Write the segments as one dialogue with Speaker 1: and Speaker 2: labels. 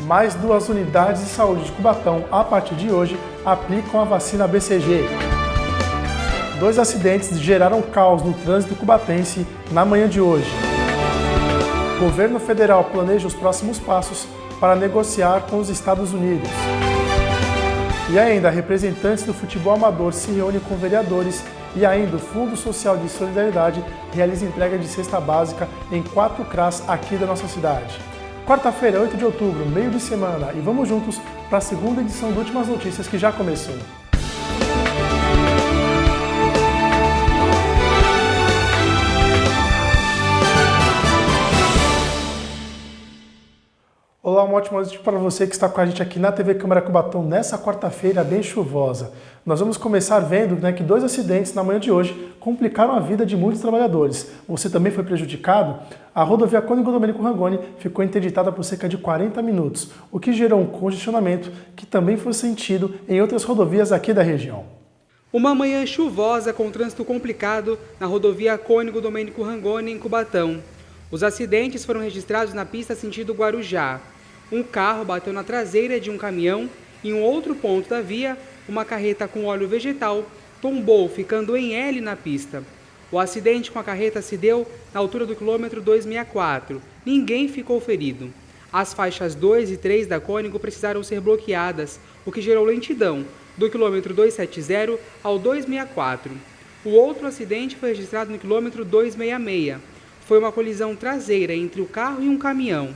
Speaker 1: Mais 2 unidades de saúde de Cubatão, a partir de hoje, aplicam a vacina BCG. 2 acidentes geraram caos no trânsito cubatense na manhã de hoje. O governo federal planeja os próximos passos para negociar com os Estados Unidos. E ainda, representantes do futebol amador se reúnem com vereadores e ainda o Fundo Social de Solidariedade realiza entrega de cesta básica em 4 CRAs aqui da nossa cidade. Quarta-feira, 8 de outubro, meio de semana, e vamos juntos para a segunda edição do Últimas Notícias que já começou. Olá, uma ótima noite para você que está com a gente aqui na TV Câmara Cubatão nessa quarta-feira bem chuvosa. Nós vamos começar vendo que 2 acidentes na manhã de hoje complicaram a vida de muitos trabalhadores. Você também foi prejudicado? A rodovia Cônigo Domênico Rangoni ficou interditada por cerca de 40 minutos, o que gerou um congestionamento que também foi sentido em outras rodovias aqui da região.
Speaker 2: Uma manhã chuvosa com trânsito complicado na rodovia Cônigo Domênico Rangoni em Cubatão. Os acidentes foram registrados na pista sentido Guarujá. Um carro bateu na traseira de um caminhão e em um outro ponto da via, uma carreta com óleo vegetal tombou, ficando em L na pista. O acidente com a carreta se deu na altura do quilômetro 264. Ninguém ficou ferido. As faixas 2 e 3 da Cônigo precisaram ser bloqueadas, o que gerou lentidão, do quilômetro 270 ao 264. O outro acidente foi registrado no quilômetro 266. Foi uma colisão traseira entre o carro e um caminhão.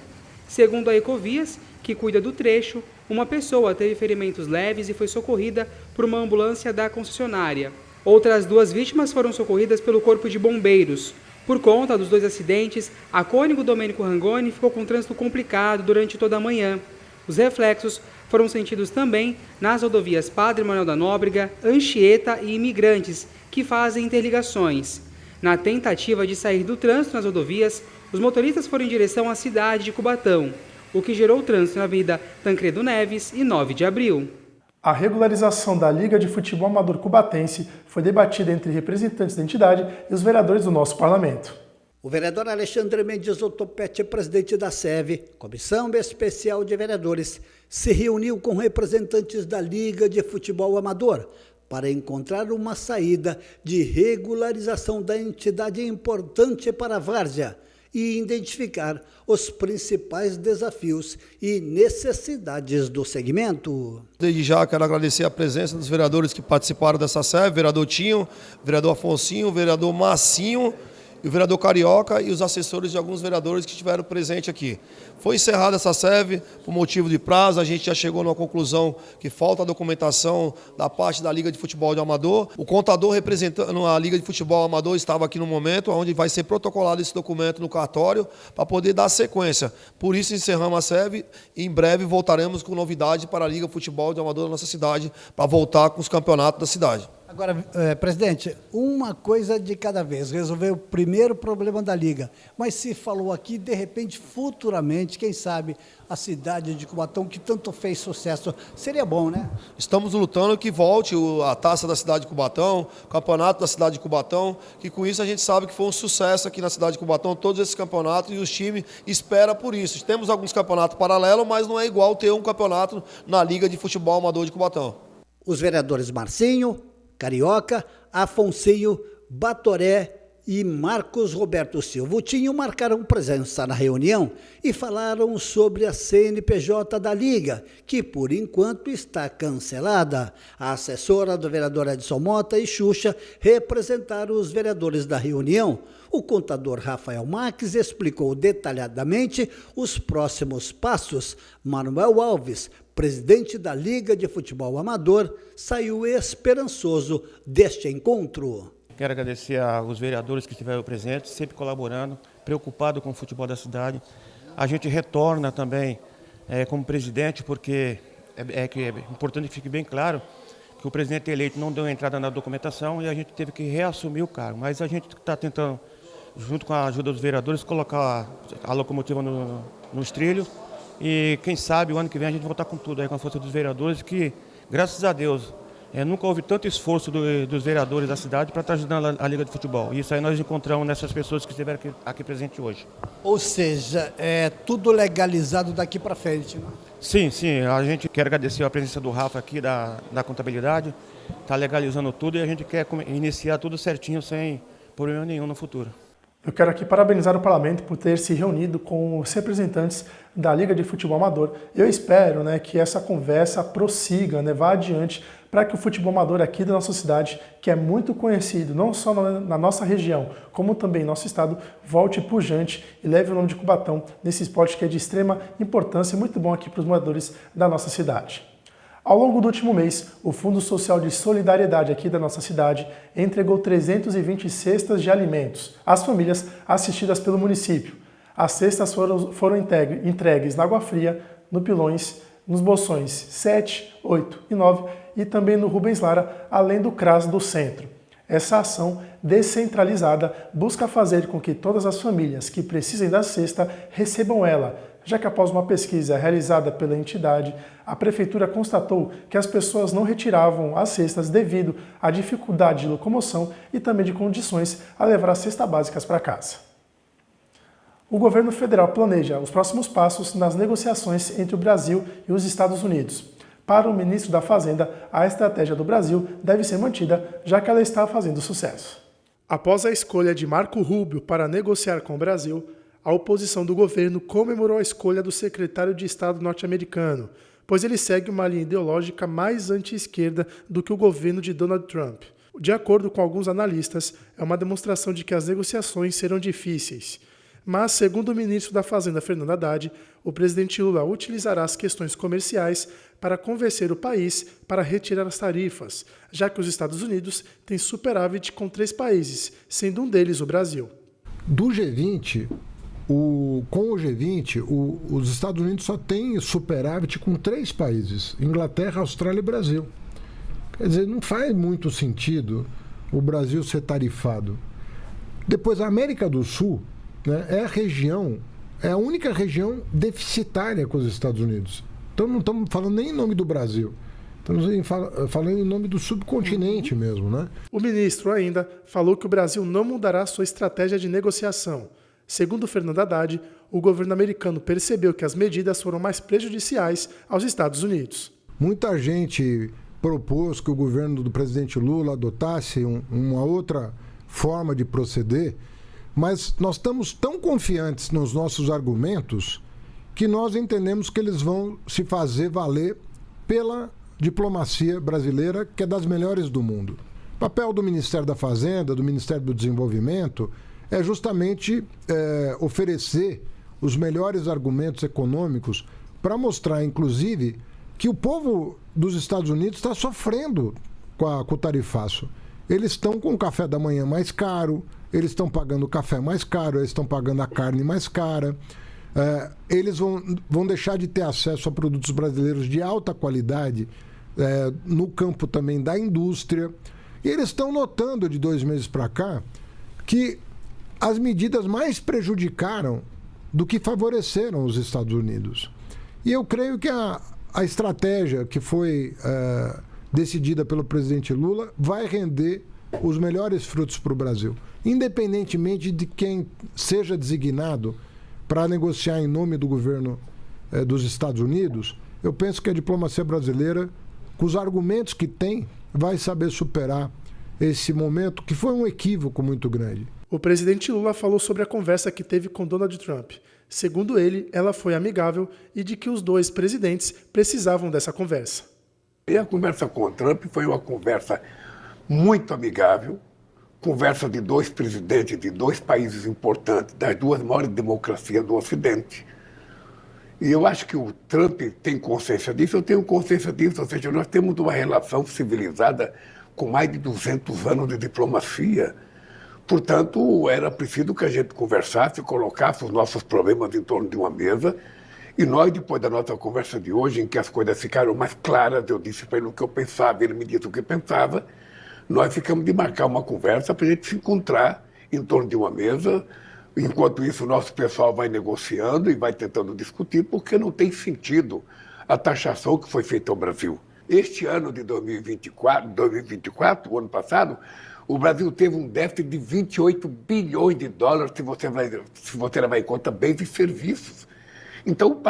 Speaker 2: Segundo a Ecovias, que cuida do trecho, uma pessoa teve ferimentos leves e foi socorrida por uma ambulância da concessionária. Outras 2 vítimas foram socorridas pelo Corpo de Bombeiros. Por conta dos 2 acidentes, a Cônigo Domênico Rangoni ficou com trânsito complicado durante toda a manhã. Os reflexos foram sentidos também nas rodovias Padre Manuel da Nóbrega, Anchieta e Imigrantes, que fazem interligações. Na tentativa de sair do trânsito nas rodovias, os motoristas foram em direção à cidade de Cubatão, o que gerou trânsito na Avenida Tancredo Neves e 9 de abril.
Speaker 1: A regularização da Liga de Futebol Amador Cubatense foi debatida entre representantes da entidade e os vereadores do nosso parlamento.
Speaker 3: O vereador Alexandre Mendes Otopete, presidente da SEV, Comissão Especial de Vereadores, se reuniu com representantes da Liga de Futebol Amador para encontrar uma saída de regularização da entidade importante para a várzea e identificar os principais desafios e necessidades do segmento.
Speaker 4: Desde já quero agradecer a presença dos vereadores que participaram dessa SEV, vereador Tinho, vereador Afonsinho, vereador Massinho, e o vereador Carioca e os assessores de alguns vereadores que estiveram presentes aqui. Foi encerrada essa SEV por motivo de prazo, a gente já chegou numa conclusão que falta a documentação da parte da Liga de Futebol de Amador. O contador representando a Liga de Futebol Amador estava aqui no momento, onde vai ser protocolado esse documento no cartório para poder dar sequência. Por isso encerramos a SEV e em breve voltaremos com novidade para a Liga de Futebol de Amador da nossa cidade, para voltar com os campeonatos da cidade.
Speaker 3: Agora, presidente, uma coisa de cada vez, resolver o primeiro problema da Liga, mas se falou aqui, de repente, futuramente, quem sabe, a cidade de Cubatão, que tanto fez sucesso, seria bom, né?
Speaker 4: Estamos lutando que volte a taça da cidade de Cubatão, o campeonato da cidade de Cubatão, que com isso a gente sabe que foi um sucesso aqui na cidade de Cubatão, todos esses campeonatos, e os times esperam por isso. Temos alguns campeonatos paralelos, mas não é igual ter um campeonato na Liga de Futebol Amador de Cubatão.
Speaker 3: Os vereadores Marcinho, Carioca, Afonsinho, Batoré e Marcos Roberto Silva o Tinho marcaram presença na reunião e falaram sobre a CNPJ da Liga, que por enquanto está cancelada. A assessora do vereador Edson Mota e Xuxa representaram os vereadores da reunião. O contador Rafael Marques explicou detalhadamente os próximos passos. Manuel Alves, presidente da Liga de Futebol Amador, saiu esperançoso deste encontro.
Speaker 5: Quero agradecer aos vereadores que estiveram presentes, sempre colaborando, preocupado com o futebol da cidade. A gente retorna também como presidente, porque é importante que fique bem claro que o presidente eleito não deu entrada na documentação e a gente teve que reassumir o cargo. Mas a gente está tentando, junto com a ajuda dos vereadores, colocar a locomotiva nos trilhos. E quem sabe o ano que vem a gente voltar com tudo aí, com a força dos vereadores, que graças a Deus nunca houve tanto esforço dos vereadores da cidade para estar ajudando a Liga de Futebol. E isso aí nós encontramos nessas pessoas que estiveram aqui presentes hoje.
Speaker 3: Ou seja, é tudo legalizado daqui para frente, né?
Speaker 5: Sim, a gente quer agradecer a presença do Rafa aqui da contabilidade, está legalizando tudo e a gente quer iniciar tudo certinho, sem problema nenhum no futuro.
Speaker 1: Eu quero aqui parabenizar o Parlamento por ter se reunido com os representantes da Liga de Futebol Amador. Eu espero, que essa conversa prossiga, vá adiante, para que o futebol amador aqui da nossa cidade, que é muito conhecido, não só na nossa região, como também no nosso estado, volte pujante e leve o nome de Cubatão nesse esporte que é de extrema importância e muito bom aqui para os moradores da nossa cidade. Ao longo do último mês, o Fundo Social de Solidariedade aqui da nossa cidade entregou 320 cestas de alimentos às famílias assistidas pelo município. As cestas foram entregues na Água Fria, no Pilões, nos Bolsões 7, 8 e 9 e também no Rubens Lara, além do CRAS do centro. Essa ação descentralizada busca fazer com que todas as famílias que precisem da cesta recebam ela, já que após uma pesquisa realizada pela entidade, a Prefeitura constatou que as pessoas não retiravam as cestas devido à dificuldade de locomoção e também de condições a levar as cestas básicas para casa. O governo federal planeja os próximos passos nas negociações entre o Brasil e os Estados Unidos. Para o ministro da Fazenda, a estratégia do Brasil deve ser mantida, já que ela está fazendo sucesso. Após a escolha de Marco Rubio para negociar com o Brasil, a oposição do governo comemorou a escolha do secretário de Estado norte-americano, pois ele segue uma linha ideológica mais anti-esquerda do que o governo de Donald Trump. De acordo com alguns analistas, é uma demonstração de que as negociações serão difíceis. Mas, segundo o ministro da Fazenda, Fernando Haddad, o presidente Lula utilizará as questões comerciais para convencer o país para retirar as tarifas, já que os Estados Unidos têm superávit com 3 países, sendo um deles o Brasil.
Speaker 6: Do G20, com o G20, os Estados Unidos só têm superávit com 3 países, Inglaterra, Austrália e Brasil. Quer dizer, não faz muito sentido o Brasil ser Depois, a América do Sul, é a única região deficitária com os Estados Unidos. Então não estamos falando nem em nome do Brasil, estamos falando em nome do subcontinente mesmo,
Speaker 1: O ministro ainda falou que o Brasil não mudará sua estratégia de negociação. Segundo Fernando Haddad, o governo americano percebeu que as medidas foram mais prejudiciais aos Estados Unidos.
Speaker 6: Muita gente propôs que o governo do presidente Lula adotasse uma outra forma de proceder, mas nós estamos tão confiantes nos nossos argumentos que nós entendemos que eles vão se fazer valer pela diplomacia brasileira, que é das melhores do mundo. O papel do Ministério da Fazenda, do Ministério do Desenvolvimento, é justamente oferecer os melhores argumentos econômicos para mostrar, inclusive, que o povo dos Estados Unidos está sofrendo com o tarifaço. Eles estão com o café da manhã mais caro, eles estão pagando o café mais caro, eles estão pagando a carne mais cara, eles vão deixar de ter acesso a produtos brasileiros de alta qualidade no campo também da indústria. E eles estão notando de 2 meses para cá que as medidas mais prejudicaram do que favoreceram os Estados Unidos. E eu creio que a estratégia que foi decidida pelo presidente Lula vai render os melhores frutos para o Brasil. Independentemente de quem seja designado para negociar em nome do governo dos Estados Unidos, eu penso que a diplomacia brasileira, com os argumentos que tem, vai saber superar esse momento que foi um equívoco muito grande.
Speaker 1: O presidente Lula falou sobre a conversa que teve com Donald Trump. Segundo ele, ela foi amigável e de que os 2 presidentes precisavam dessa conversa.
Speaker 7: E a conversa com o Trump foi uma conversa muito amigável, conversa de 2 presidentes de 2 países importantes, das 2 maiores democracias do Ocidente. E eu acho que o Trump tem consciência disso, eu tenho consciência disso, ou seja, nós temos uma relação civilizada com mais de 200 anos de diplomacia. Portanto, era preciso que a gente conversasse, colocasse os nossos problemas em torno de uma mesa. E nós, depois da nossa conversa de hoje, em que as coisas ficaram mais claras, eu disse para ele o que eu pensava, ele me disse o que pensava, nós ficamos de marcar uma conversa para a gente se encontrar em torno de uma mesa. Enquanto isso, o nosso pessoal vai negociando e vai tentando discutir, porque não tem sentido a taxação que foi feita ao Brasil. Este ano de 2024, o ano passado, o Brasil teve um déficit de 28 bilhões de dólares, se você levar em conta bens e serviços. Então,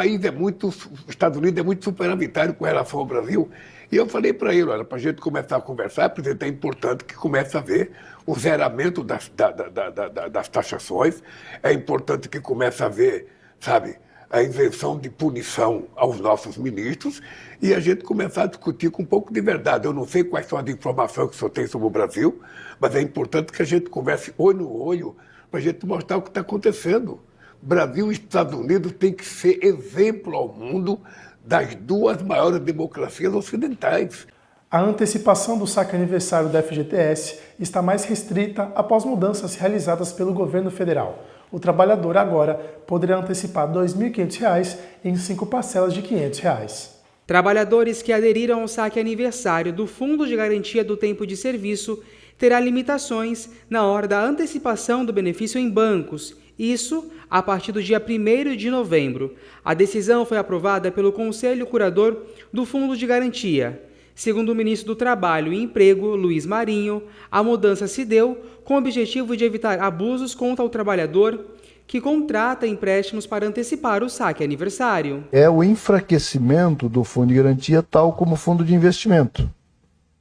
Speaker 7: os Estados Unidos é muito superavitário com relação ao Brasil. E eu falei para ele, olha, para a gente começar a conversar, presidente, é importante que comece a haver o zeramento das taxações, é importante que comece a haver, sabe, a isenção de punição aos nossos ministros e a gente começar a discutir com um pouco de verdade. Eu não sei quais são as informações que o senhor tem sobre o Brasil, mas é importante que a gente converse olho no olho para a gente mostrar o que está acontecendo. Brasil e Estados Unidos têm que ser exemplo ao mundo das duas maiores democracias ocidentais.
Speaker 1: A antecipação do saque aniversário da FGTS está mais restrita após mudanças realizadas pelo governo federal. O trabalhador agora poderá antecipar R$ 2.500 em 5 parcelas de R$ 500.
Speaker 2: Trabalhadores que aderiram ao saque aniversário do Fundo de Garantia do Tempo de Serviço terá limitações na hora da antecipação do benefício em bancos. Isso a partir do dia 1º de novembro. A decisão foi aprovada pelo Conselho Curador do Fundo de Garantia. Segundo o ministro do Trabalho e Emprego, Luiz Marinho, a mudança se deu com o objetivo de evitar abusos contra o trabalhador que contrata empréstimos para antecipar o saque aniversário.
Speaker 8: É o enfraquecimento do Fundo de Garantia, tal como o Fundo de Investimento,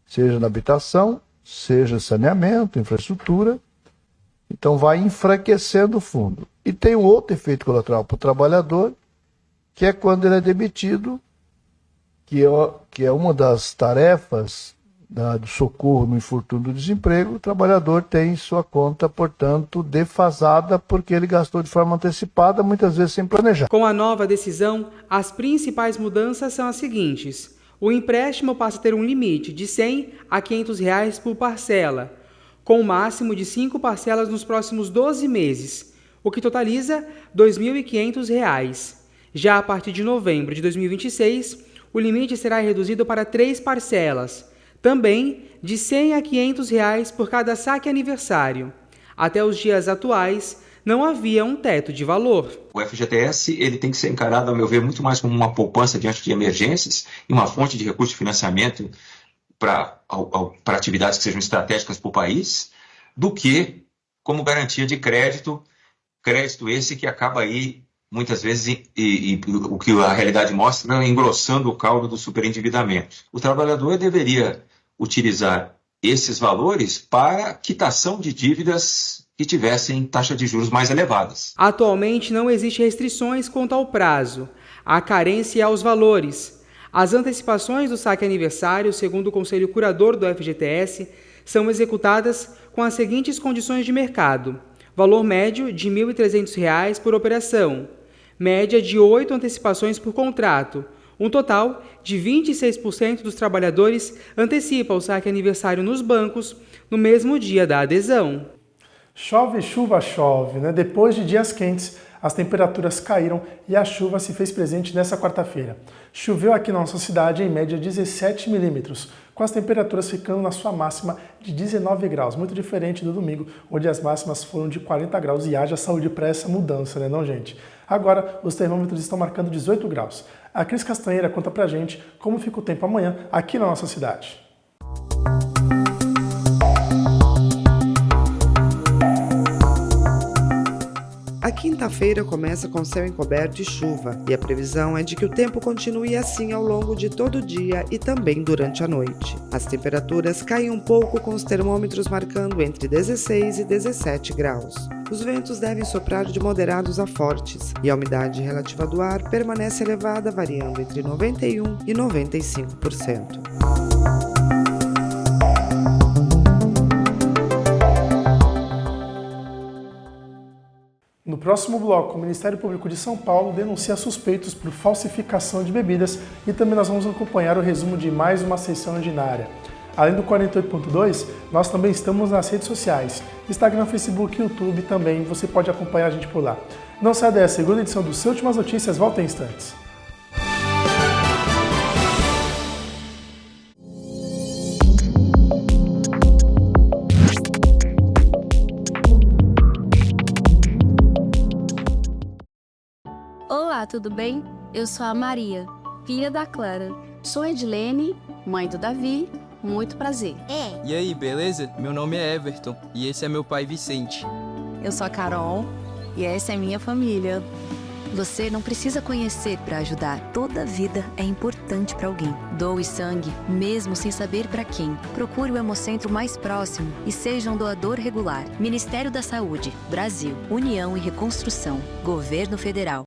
Speaker 8: seja na habitação, seja saneamento, infraestrutura. Então vai enfraquecendo o fundo. E tem um outro efeito colateral para o trabalhador, que é quando ele é demitido, que é uma das tarefas do socorro no infortúnio do desemprego. O trabalhador tem sua conta, portanto, defasada, porque ele gastou de forma antecipada, muitas vezes sem planejar.
Speaker 2: Com a nova decisão, as principais mudanças são as seguintes. O empréstimo passa a ter um limite de R$ 100 a R$ 500 por parcela, com o máximo de 5 parcelas nos próximos 12 meses, o que totaliza R$ 2.500. Já a partir de novembro de 2026, o limite será reduzido para 3 parcelas, também de R$ 100 a R$ 500 por cada saque aniversário. Até os dias atuais, não havia um teto de valor.
Speaker 9: O FGTS ele tem que ser encarado, ao meu ver, muito mais como uma poupança diante de emergências e uma fonte de recurso de financiamento para atividades que sejam estratégicas para o país, do que como garantia de crédito esse que acaba aí, muitas vezes, e o que a realidade mostra, engrossando o caldo do superendividamento. O trabalhador deveria utilizar esses valores para quitação de dívidas que tivessem taxa de juros mais elevadas.
Speaker 2: Atualmente não existe restrições quanto ao prazo, à carência e aos valores. As antecipações do saque aniversário, segundo o Conselho Curador do FGTS, são executadas com as seguintes condições de mercado: valor médio de R$ 1.300 por operação, média de 8 antecipações por contrato. Um total de 26% dos trabalhadores antecipa o saque aniversário nos bancos no mesmo dia da adesão.
Speaker 1: Chove, chuva, chove, né? Depois de dias quentes, as temperaturas caíram e a chuva se fez presente nesta quarta-feira. Choveu aqui na nossa cidade em média 17 milímetros, com as temperaturas ficando na sua máxima de 19 graus, muito diferente do domingo, onde as máximas foram de 40 graus e haja saúde para essa mudança, né não, gente? Agora, os termômetros estão marcando 18 graus. A Cris Castanheira conta pra gente como fica o tempo amanhã aqui na nossa cidade.
Speaker 10: A quinta-feira começa com céu encoberto e chuva, e a previsão é de que o tempo continue assim ao longo de todo o dia e também durante a noite. As temperaturas caem um pouco, com os termômetros marcando entre 16 e 17 graus. Os ventos devem soprar de moderados a fortes, e a umidade relativa do ar permanece elevada, variando entre 91% e 95%.
Speaker 1: No próximo bloco, o Ministério Público de São Paulo denuncia suspeitos por falsificação de bebidas e também nós vamos acompanhar o resumo de mais uma sessão ordinária. Além do 48.2, nós também estamos nas redes sociais, Instagram, Facebook e YouTube também, você pode acompanhar a gente por lá. Não saia daí, a segunda edição do Seu Últimas Notícias volta em instantes.
Speaker 11: Olá, tudo bem? Eu sou a Maria, filha da Clara. Sou Edilene, mãe do Davi. Muito prazer.
Speaker 12: E aí, beleza? Meu nome é Everton e esse é meu pai Vicente.
Speaker 11: Eu sou a Carol e essa é minha família.
Speaker 13: Você não precisa conhecer para ajudar. Toda vida é importante para alguém. Doe sangue, mesmo sem saber para quem. Procure o Hemocentro mais próximo e seja um doador regular. Ministério da Saúde, Brasil, União e Reconstrução, Governo Federal.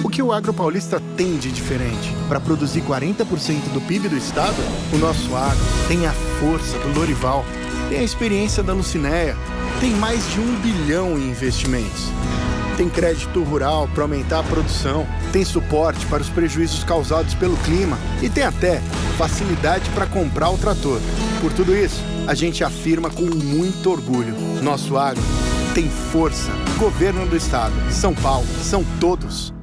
Speaker 14: O que o agro paulista tem de diferente? Para produzir 40% do PIB do estado, o nosso agro tem a força do Lorival, tem a experiência da Lucinéia, tem mais de 1 bilhão em investimentos. Tem crédito rural para aumentar a produção, tem suporte para os prejuízos causados pelo clima e tem até facilidade para comprar o trator. Por tudo isso, a gente afirma com muito orgulho: nosso agro tem força. Governo do Estado, São Paulo, são todos.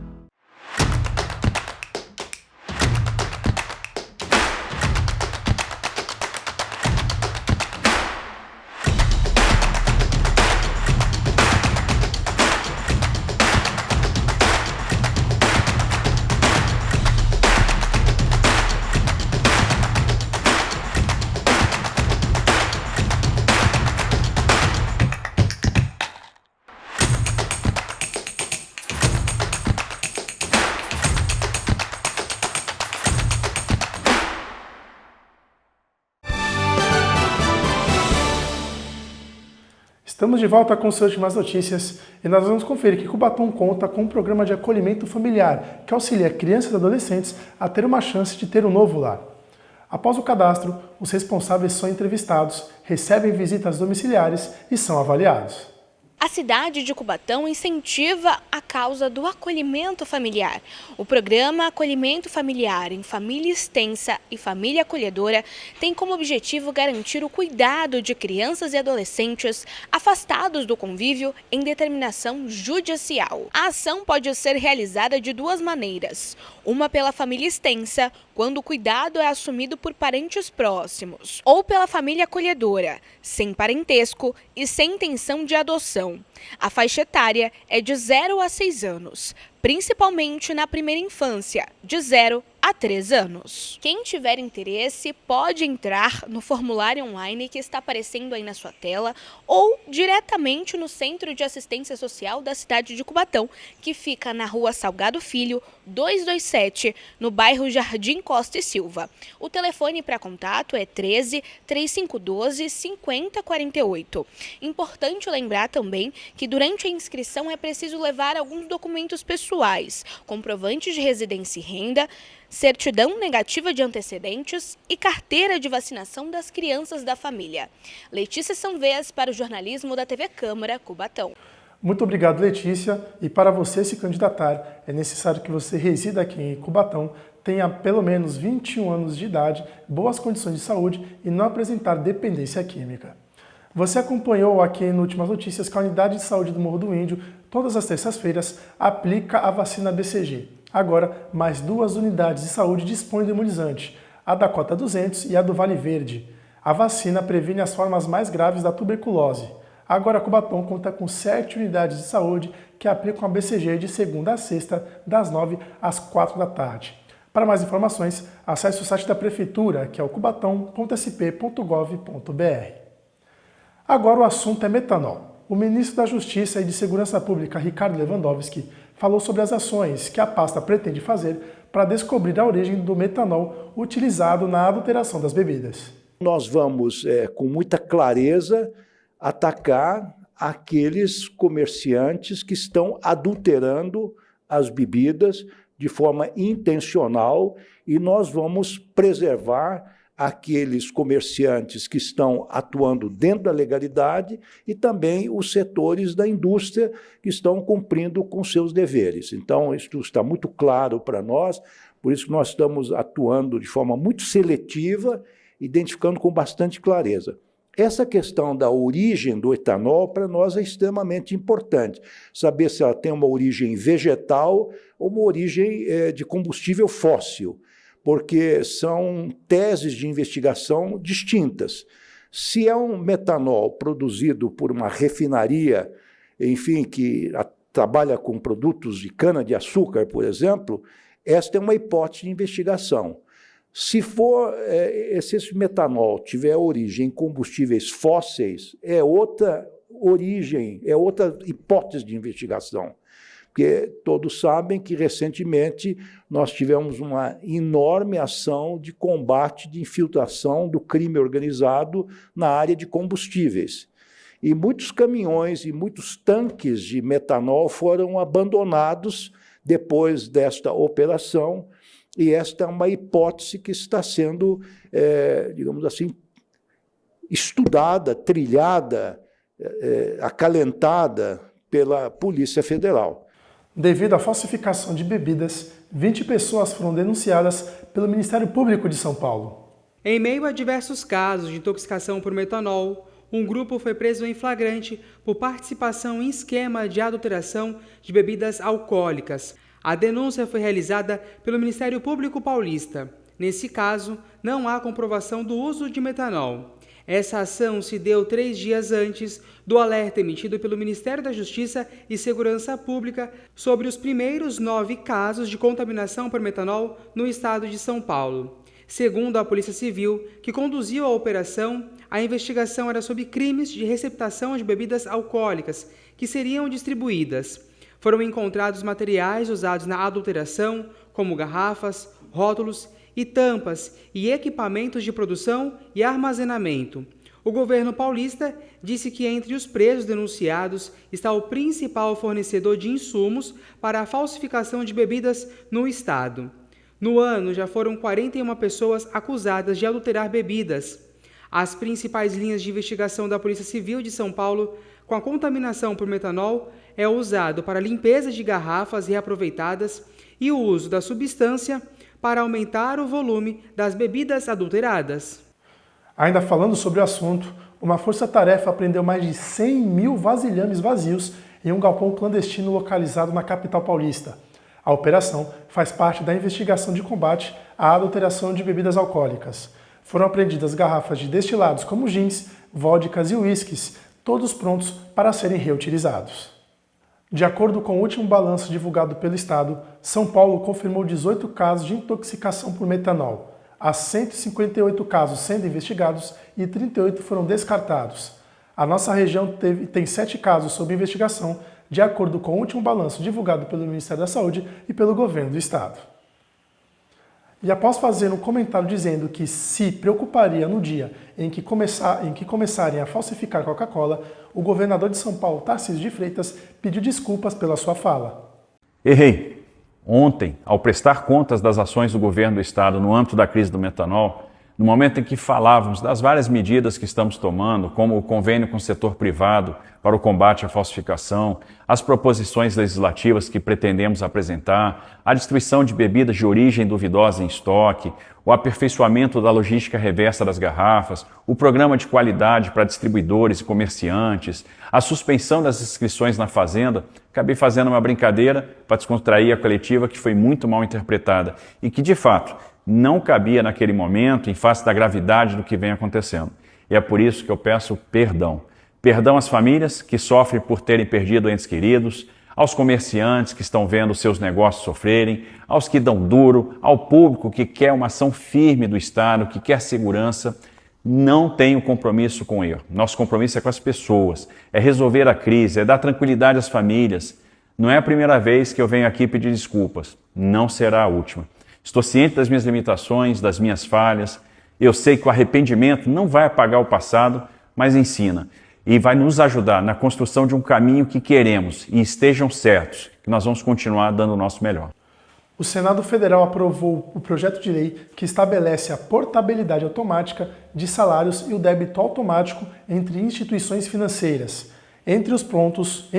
Speaker 1: Estamos de volta com suas últimas notícias e nós vamos conferir que Cubatão conta com um programa de acolhimento familiar que auxilia crianças e adolescentes a ter uma chance de ter um novo lar. Após o cadastro, os responsáveis são entrevistados, recebem visitas domiciliares e são avaliados.
Speaker 15: A cidade de Cubatão incentiva a causa do acolhimento familiar. O programa Acolhimento Familiar em Família Extensa e Família Acolhedora tem como objetivo garantir o cuidado de crianças e adolescentes afastados do convívio em determinação judicial. A ação pode ser realizada de duas maneiras. Uma pela família extensa, quando o cuidado é assumido por parentes próximos, ou pela família acolhedora, sem parentesco e sem intenção de adoção. A faixa etária é de 0 a 6 anos, principalmente na primeira infância, de 0 a 3 anos. Quem tiver interesse pode entrar no formulário online que está aparecendo aí na sua tela ou diretamente no Centro de Assistência Social da cidade de Cubatão, que fica na Rua Salgado Filho, 227, no bairro Jardim Costa e Silva. O telefone para contato é 13 3512 5048. Importante lembrar também que durante a inscrição é preciso levar alguns documentos pessoais, comprovantes de residência e renda, certidão negativa de antecedentes e carteira de vacinação das crianças da família. Letícia Sanvez para o jornalismo da TV Câmara, Cubatão.
Speaker 1: Muito obrigado, Letícia. E para você se candidatar, é necessário que você resida aqui em Cubatão, tenha pelo menos 21 anos de idade, boas condições de saúde e não apresentar dependência química. Você acompanhou aqui no Últimas Notícias que a Unidade de Saúde do Morro do Índio, todas as terças-feiras, aplica a vacina BCG. Agora, mais 2 unidades de saúde dispõem do imunizante, a da Cota 200 e a do Vale Verde. A vacina previne as formas mais graves da tuberculose. Agora, Cubatão conta com 7 unidades de saúde que aplicam a BCG de segunda a sexta, das 9 às 4 da tarde. Para mais informações, acesse o site da Prefeitura, que é o cubatão.sp.gov.br. Agora o assunto é metanol. O ministro da Justiça e de Segurança Pública, Ricardo Lewandowski, falou sobre as ações que a pasta pretende fazer para descobrir a origem do metanol utilizado na adulteração das bebidas.
Speaker 16: Nós vamos, com muita clareza, atacar aqueles comerciantes que estão adulterando as bebidas de forma intencional e nós vamos preservar aqueles comerciantes que estão atuando dentro da legalidade e também os setores da indústria que estão cumprindo com seus deveres. Então, isso está muito claro para nós, por isso que nós estamos atuando de forma muito seletiva, identificando com bastante clareza. Essa questão da origem do etanol, para nós, é extremamente importante. Saber se ela tem uma origem vegetal ou uma origem de combustível fóssil, porque são teses de investigação distintas. Se é um metanol produzido por uma refinaria, enfim, que trabalha com produtos de cana-de-açúcar, por exemplo, esta é uma hipótese de investigação. Se esse metanol tiver origem em combustíveis fósseis, é outra origem, é outra hipótese de investigação. Porque todos sabem que, recentemente, nós tivemos uma enorme ação de combate, de infiltração do crime organizado na área de combustíveis. E muitos caminhões e muitos tanques de metanol foram abandonados depois desta operação, e esta é uma hipótese que está sendo, digamos assim, estudada, trilhada, acalentada pela Polícia Federal.
Speaker 1: Devido à falsificação de bebidas, 20 pessoas foram denunciadas pelo Ministério Público de São Paulo.
Speaker 2: Em meio a diversos casos de intoxicação por metanol, um grupo foi preso em flagrante por participação em esquema de adulteração de bebidas alcoólicas. A denúncia foi realizada pelo Ministério Público Paulista. Nesse caso, não há comprovação do uso de metanol. Essa ação se deu 3 dias antes do alerta emitido pelo Ministério da Justiça e Segurança Pública sobre os primeiros 9 casos de contaminação por metanol no estado de São Paulo. Segundo a Polícia Civil, que conduziu a operação, a investigação era sobre crimes de receptação de bebidas alcoólicas que seriam distribuídas. Foram encontrados materiais usados na adulteração, como garrafas, rótulos e tampas e equipamentos de produção e armazenamento. O governo paulista disse que entre os presos denunciados está o principal fornecedor de insumos para a falsificação de bebidas no estado. No ano, já foram 41 pessoas acusadas de adulterar bebidas. As principais linhas de investigação da Polícia Civil de São Paulo com a contaminação por metanol é usado para limpeza de garrafas reaproveitadas e o uso da substância para aumentar o volume das bebidas adulteradas.
Speaker 1: Ainda falando sobre o assunto, uma força-tarefa apreendeu mais de 100 mil vasilhames vazios em um galpão clandestino localizado na capital paulista. A operação faz parte da investigação de combate à adulteração de bebidas alcoólicas. Foram apreendidas garrafas de destilados como gins, vodkas e uísques, todos prontos para serem reutilizados. De acordo com o último balanço divulgado pelo Estado, São Paulo confirmou 18 casos de intoxicação por metanol. Há 158 casos sendo investigados e 38 foram descartados. A nossa região tem 7 casos sob investigação, de acordo com o último balanço divulgado pelo Ministério da Saúde e pelo Governo do Estado. E após fazer um comentário dizendo que se preocuparia no dia em que começarem a falsificar Coca-Cola, o governador de São Paulo, Tarcísio de Freitas, pediu desculpas pela sua fala.
Speaker 17: Errei. Ontem, ao prestar contas das ações do governo do Estado no âmbito da crise do metanol, no momento em que falávamos das várias medidas que estamos tomando, como o convênio com o setor privado para o combate à falsificação, as proposições legislativas que pretendemos apresentar, a destruição de bebidas de origem duvidosa em estoque, o aperfeiçoamento da logística reversa das garrafas, o programa de qualidade para distribuidores e comerciantes, a suspensão das inscrições na Fazenda, acabei fazendo uma brincadeira para descontrair a coletiva que foi muito mal interpretada e que, de fato, não cabia naquele momento em face da gravidade do que vem acontecendo. E é por isso que eu peço perdão. Perdão às famílias que sofrem por terem perdido entes queridos, aos comerciantes que estão vendo seus negócios sofrerem, aos que dão duro, ao público que quer uma ação firme do Estado, que quer segurança. Não tenho compromisso com o erro. Nosso compromisso é com as pessoas, é resolver a crise, é dar tranquilidade às famílias. Não é a primeira vez que eu venho aqui pedir desculpas, não será a última. Estou ciente das minhas limitações, das minhas falhas. Eu sei que o arrependimento não vai apagar o passado, mas ensina. E vai nos ajudar na construção de um caminho que queremos. E estejam certos que nós vamos continuar dando o nosso melhor.
Speaker 1: O Senado Federal aprovou o projeto de lei que estabelece a portabilidade automática de salários e o débito automático entre instituições financeiras. Entre os pontos,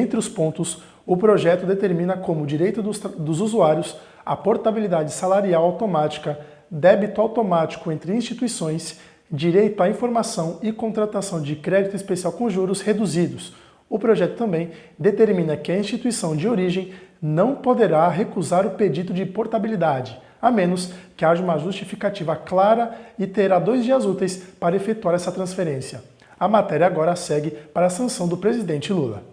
Speaker 1: o projeto determina como direito dos usuários a portabilidade salarial automática, débito automático entre instituições, direito à informação e contratação de crédito especial com juros reduzidos. O projeto também determina que a instituição de origem não poderá recusar o pedido de portabilidade, a menos que haja uma justificativa clara e terá 2 dias úteis para efetuar essa transferência. A matéria agora segue para a sanção do presidente Lula.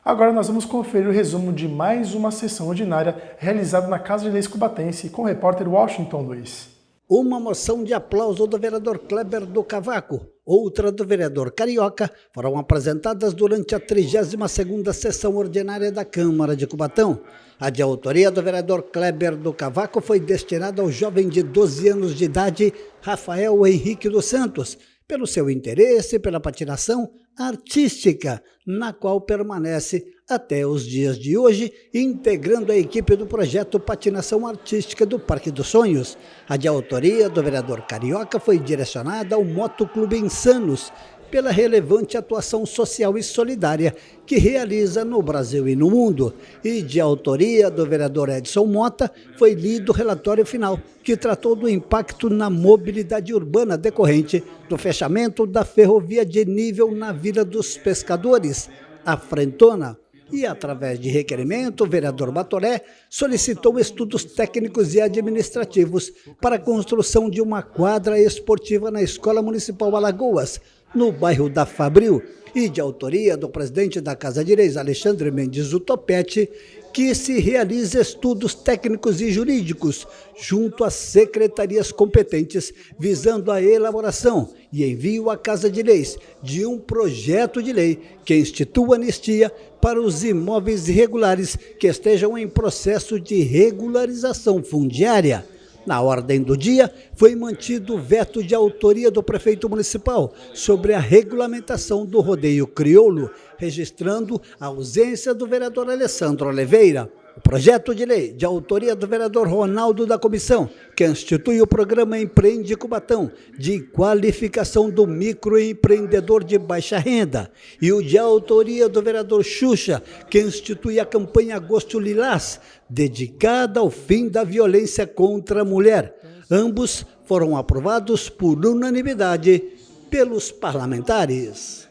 Speaker 1: Agora nós vamos conferir o resumo de mais uma sessão ordinária realizada na Casa de Leis Cubatense com o repórter Washington Luiz.
Speaker 3: Uma moção de aplauso do vereador Kleber do Cavaco, outra do vereador Carioca, foram apresentadas durante a 32ª sessão ordinária da Câmara de Cubatão. A de autoria do vereador Kleber do Cavaco foi destinada ao jovem de 12 anos de idade, Rafael Henrique dos Santos, pelo seu interesse pela patinação artística, na qual permanece até os dias de hoje, integrando a equipe do projeto Patinação Artística do Parque dos Sonhos. A de autoria do vereador Carioca foi direcionada ao Motoclube Insanos, pela relevante atuação social e solidária que realiza no Brasil e no mundo. E de autoria do vereador Edson Mota, foi lido o relatório final, que tratou do impacto na mobilidade urbana decorrente do fechamento da ferrovia de nível na Vila dos Pescadores, a Frentona. E, através de requerimento, o vereador Batoré solicitou estudos técnicos e administrativos para a construção de uma quadra esportiva na Escola Municipal Alagoas, no bairro da Fabril, e de autoria do presidente da Casa de Leis, Alexandre Mendes Utopete, que se realize estudos técnicos e jurídicos junto às secretarias competentes, visando a elaboração e envio à Casa de Leis de um projeto de lei que institua anistia para os imóveis irregulares que estejam em processo de regularização fundiária. Na ordem do dia, foi mantido o veto de autoria do prefeito municipal sobre a regulamentação do rodeio crioulo, registrando a ausência do vereador Alessandro Oliveira. O projeto de lei, de autoria do vereador Ronaldo da Comissão, que institui o programa Empreende Cubatão, de qualificação do microempreendedor de baixa renda, e o de autoria do vereador Xuxa, que institui a campanha Agosto Lilás, dedicada ao fim da violência contra a mulher. Ambos foram aprovados por unanimidade pelos parlamentares.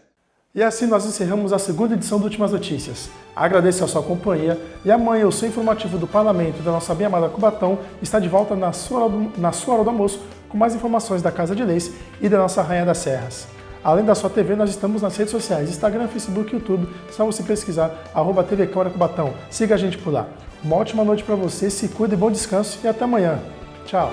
Speaker 1: E assim nós encerramos a segunda edição do Últimas Notícias. Agradeço a sua companhia e amanhã o seu informativo do Parlamento da nossa bem amada Cubatão está de volta na sua hora do almoço com mais informações da Casa de Leis e da nossa Rainha das Serras. Além da sua TV, nós estamos nas redes sociais, Instagram, Facebook e YouTube, só você pesquisar @TV Câmara Cubatão. Siga a gente por lá. Uma ótima noite para você, se cuide, bom descanso e até amanhã. Tchau!